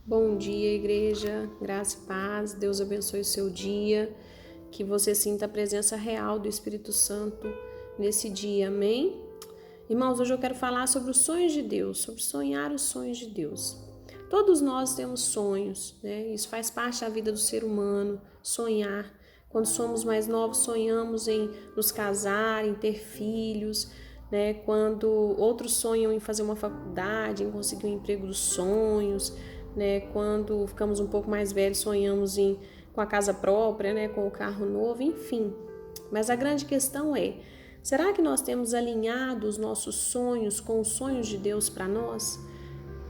Bom dia, igreja, graça e paz, Deus abençoe o seu dia, que você sinta a presença real do Espírito Santo nesse dia, amém? Irmãos, hoje eu quero falar sobre os sonhos de Deus, sobre sonhar os sonhos de Deus. Todos nós temos sonhos, né? Isso faz parte da vida do ser humano, sonhar. Quando somos mais novos, sonhamos em nos casar, em ter filhos, né? Quando outros sonham em fazer uma faculdade, em conseguir um emprego dos sonhos, né? Quando ficamos um pouco mais velhos, sonhamos com a casa própria, né? Com o carro novo, enfim. Mas a grande questão é: será que nós temos alinhado os nossos sonhos com os sonhos de Deus para nós?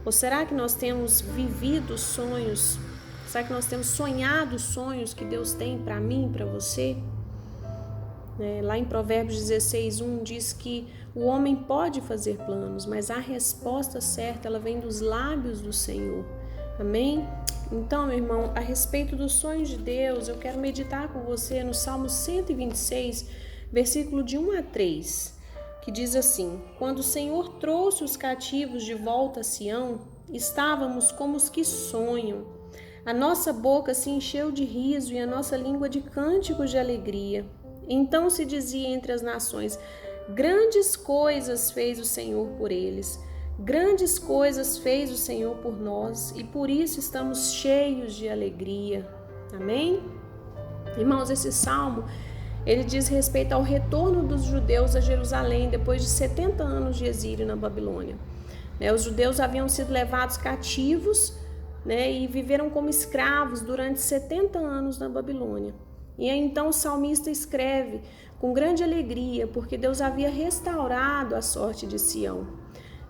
Ou será que nós temos vivido os sonhos? Será que nós temos sonhado os sonhos que Deus tem para mim e para você? Lá em Provérbios 16:1 diz que o homem pode fazer planos, mas a resposta certa ela vem dos lábios do Senhor. Amém? Então, meu irmão, a respeito dos sonhos de Deus, eu quero meditar com você no Salmo 126, versículo de 1 a 3, que diz assim: Quando o Senhor trouxe os cativos de volta a Sião, estávamos como os que sonham. A nossa boca se encheu de riso e a nossa língua de cânticos de alegria. Então se dizia entre as nações: grandes coisas fez o Senhor por eles. Grandes coisas fez o Senhor por nós e por isso estamos cheios de alegria. Amém? Irmãos, esse salmo, ele diz respeito ao retorno dos judeus a Jerusalém depois de 70 anos de exílio na Babilônia. Os judeus haviam sido levados cativos, e viveram como escravos durante 70 anos na Babilônia. E aí, então o salmista escreve com grande alegria, porque Deus havia restaurado a sorte de Sião.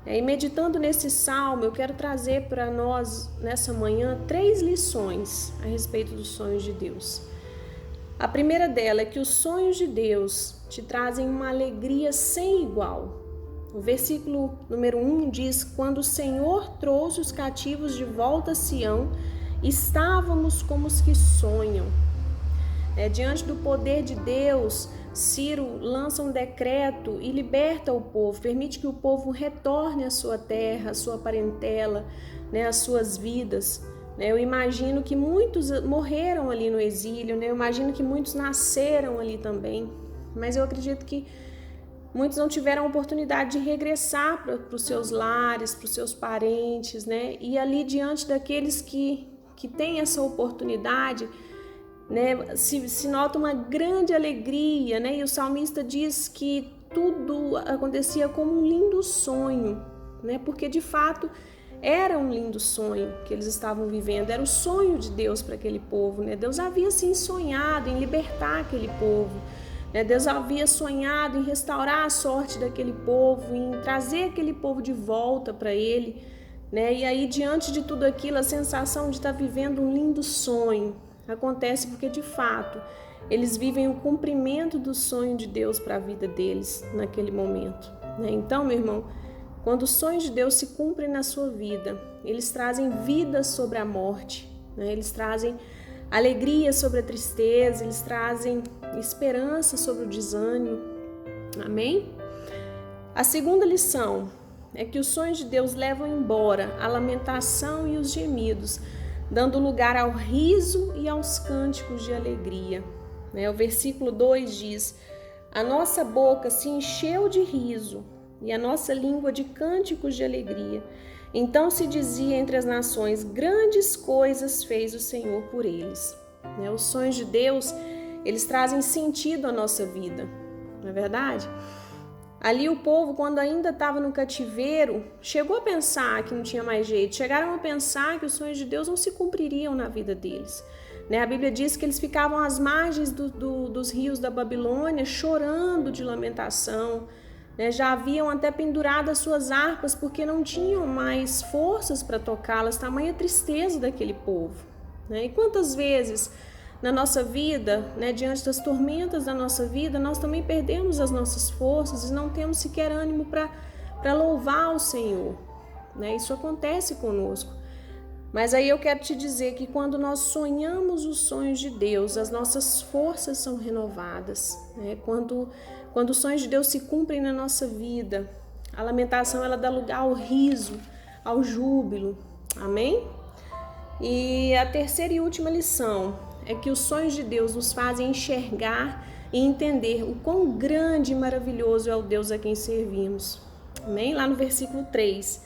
E meditando nesse salmo, eu quero trazer para nós, nessa manhã, 3 lições a respeito dos sonhos de Deus. A primeira dela é que os sonhos de Deus te trazem uma alegria sem igual. O versículo número 1 diz: Quando o Senhor trouxe os cativos de volta a Sião, estávamos como os que sonham. Diante do poder de Deus, Ciro lança um decreto e liberta o povo, permite que o povo retorne à sua terra, à sua parentela, às suas vidas. Eu imagino que muitos morreram ali no exílio, eu imagino que muitos nasceram ali também, mas eu acredito que muitos não tiveram a oportunidade de regressar para os seus lares, para os seus parentes, e ali diante daqueles que têm essa oportunidade, se nota uma grande alegria, e o salmista diz que tudo acontecia como um lindo sonho, porque de fato era um lindo sonho que eles estavam vivendo, era o sonho de Deus para aquele povo, Deus havia sim sonhado em libertar aquele povo, Deus havia sonhado em restaurar a sorte daquele povo, em trazer aquele povo de volta para ele, e aí diante de tudo aquilo, a sensação de estar vivendo um lindo sonho acontece porque de fato eles vivem o cumprimento do sonho de Deus para a vida deles naquele momento. Então, meu irmão, quando os sonhos de Deus se cumprem na sua vida, eles trazem vida sobre a morte, eles trazem alegria sobre a tristeza, eles trazem esperança sobre o desânimo. Amém? A segunda lição é que os sonhos de Deus levam embora a lamentação e os gemidos, dando lugar ao riso e aos cânticos de alegria. O versículo 2 diz: a nossa boca se encheu de riso e a nossa língua de cânticos de alegria. Então se dizia entre as nações: grandes coisas fez o Senhor por eles. Os sonhos de Deus, eles trazem sentido à nossa vida, não é verdade? Ali o povo, quando ainda estava no cativeiro, chegou a pensar que não tinha mais jeito, chegaram a pensar que os sonhos de Deus não se cumpririam na vida deles. A Bíblia diz que eles ficavam às margens dos rios da Babilônia, chorando de lamentação, já haviam até pendurado as suas harpas porque não tinham mais forças para tocá-las, tamanha tristeza daquele povo. E quantas vezes na nossa vida, diante das tormentas da nossa vida, nós também perdemos as nossas forças e não temos sequer ânimo para louvar o Senhor. Isso acontece conosco. Mas aí eu quero te dizer que quando nós sonhamos os sonhos de Deus, as nossas forças são renovadas. Quando os sonhos de Deus se cumprem na nossa vida, a lamentação ela dá lugar ao riso, ao júbilo. Amém? E a terceira e última lição é que os sonhos de Deus nos fazem enxergar e entender o quão grande e maravilhoso é o Deus a quem servimos. Amém? Lá no versículo 3,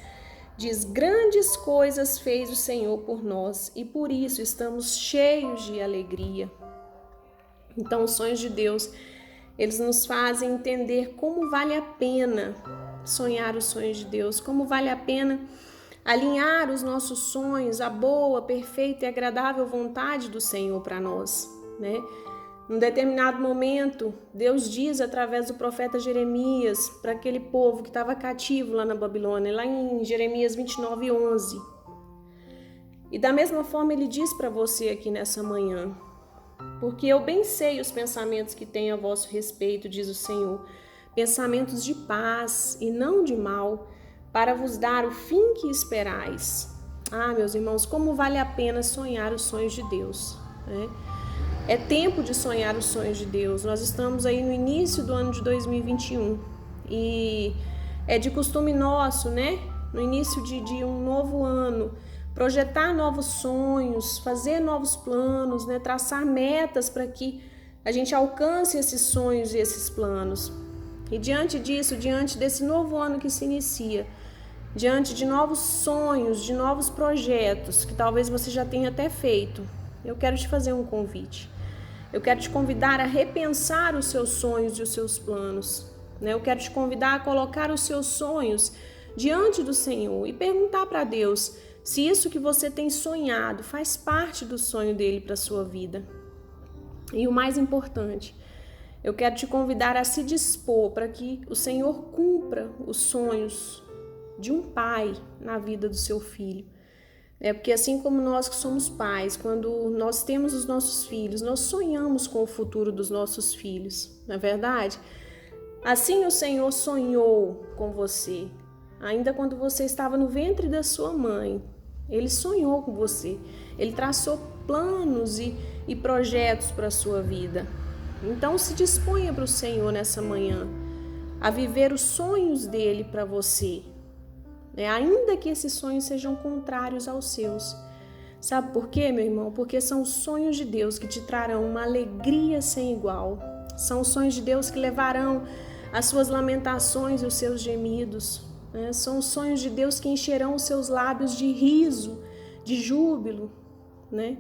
diz: grandes coisas fez o Senhor por nós e por isso estamos cheios de alegria. Então, os sonhos de Deus, eles nos fazem entender como vale a pena sonhar os sonhos de Deus, como vale a pena alinhar os nossos sonhos à boa, perfeita e agradável vontade do Senhor para nós, né? Num determinado momento, Deus diz através do profeta Jeremias para aquele povo que estava cativo lá na Babilônia, lá em Jeremias 29:11. E da mesma forma ele diz para você aqui nessa manhã: porque eu bem sei os pensamentos que tenho a vosso respeito, diz o Senhor, pensamentos de paz e não de mal, para vos dar o fim que esperais. Ah, meus irmãos, como vale a pena sonhar os sonhos de Deus, né? É tempo de sonhar os sonhos de Deus. Nós estamos aí no início do ano de 2021 e é de costume nosso, né? No início de um novo ano, projetar novos sonhos, fazer novos planos, né? Traçar metas para que a gente alcance esses sonhos e esses planos. E diante disso, diante desse novo ano que se inicia, diante de novos sonhos, de novos projetos que talvez você já tenha até feito, eu quero te fazer um convite. Eu quero te convidar a repensar os seus sonhos e os seus planos, né? Eu quero te convidar a colocar os seus sonhos diante do Senhor e perguntar para Deus se isso que você tem sonhado faz parte do sonho dele para a sua vida. E o mais importante, eu quero te convidar a se dispor para que o Senhor cumpra os sonhos de um pai na vida do seu filho. Porque assim como nós que somos pais, quando nós temos os nossos filhos, nós sonhamos com o futuro dos nossos filhos, não é verdade? Assim o Senhor sonhou com você, ainda quando você estava no ventre da sua mãe. Ele sonhou com você, ele traçou planos e projetos para a sua vida. Então se disponha para o Senhor nessa manhã, a viver os sonhos dele para você, ainda que esses sonhos sejam contrários aos seus. Sabe por quê, meu irmão? Porque são os sonhos de Deus que te trarão uma alegria sem igual. São os sonhos de Deus que levarão as suas lamentações e os seus gemidos. São os sonhos de Deus que encherão os seus lábios de riso, de júbilo, né?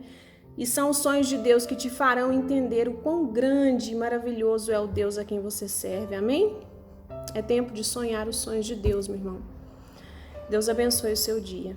E são os sonhos de Deus que te farão entender o quão grande e maravilhoso é o Deus a quem você serve. Amém? É tempo de sonhar os sonhos de Deus, meu irmão. Deus abençoe o seu dia.